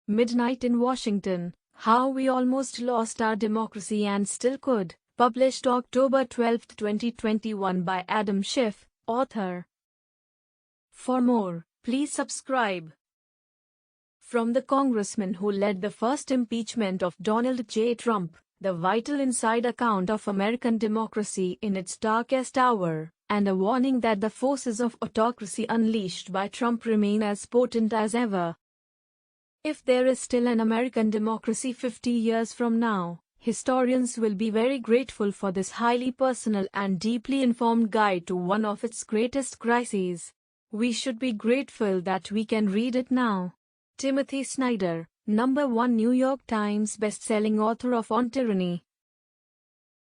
Midnight in Washington, How We Almost Lost Our Democracy and Still Could, published October 12, 2021 by Adam Schiff, author. For more, please subscribe. From the congressman who led the first impeachment of Donald J. Trump, the vital inside account of American democracy in its darkest hour, and a warning that the forces of autocracy unleashed by Trump remain as potent as ever. If there is still an American democracy 50 years from now, historians will be very grateful for this highly personal and deeply informed guide to one of its greatest crises. We should be grateful that we can read it now. Timothy Snyder, #1 New York Times bestselling author of On Tyranny.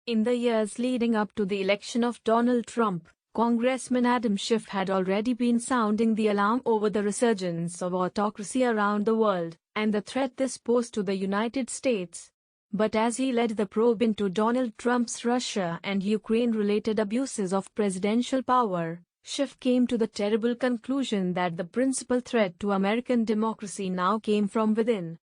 In the years leading up to the election of Donald Trump, Congressman Adam Schiff had already been sounding the alarm over the resurgence of autocracy around the world, and the threat this posed to the United States. But as he led the probe into Donald Trump's Russia and Ukraine-related abuses of presidential power, Schiff came to the terrible conclusion that the principal threat to American democracy now came from within.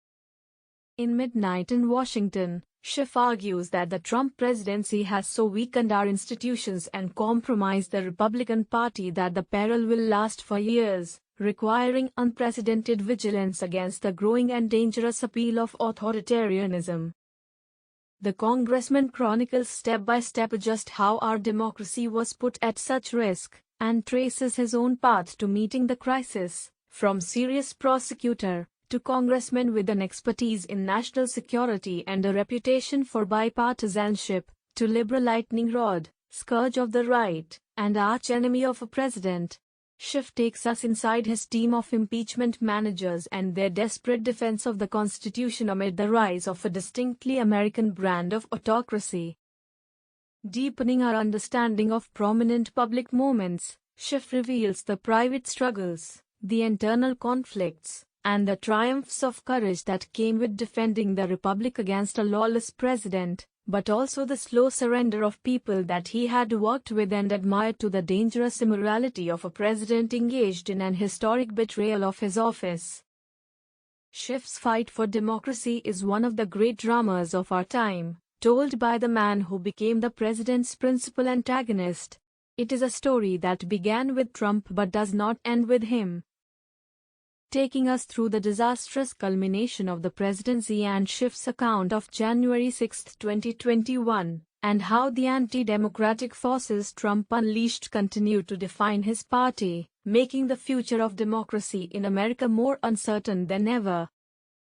In Midnight in Washington, Schiff argues that the Trump presidency has so weakened our institutions and compromised the Republican Party that the peril will last for years, requiring unprecedented vigilance against the growing and dangerous appeal of authoritarianism. The congressman chronicles step by step just how our democracy was put at such risk, and traces his own path to meeting the crisis, from serious prosecutor to congressman with an expertise in national security and a reputation for bipartisanship, to liberal lightning rod, scourge of the right, and archenemy of a president. Schiff takes us inside his team of impeachment managers and their desperate defense of the Constitution amid the rise of a distinctly American brand of autocracy. Deepening our understanding of prominent public moments, Schiff reveals the private struggles, the internal conflicts, and the triumphs of courage that came with defending the republic against a lawless president, but also the slow surrender of people that he had worked with and admired to the dangerous immorality of a president engaged in an historic betrayal of his office. Schiff's fight for democracy is one of the great dramas of our time, told by the man who became the president's principal antagonist. It is a story that began with Trump but does not end with him. Taking us through the disastrous culmination of the presidency and Schiff's account of January 6, 2021, and how the anti-democratic forces Trump unleashed continue to define his party, making the future of democracy in America more uncertain than ever.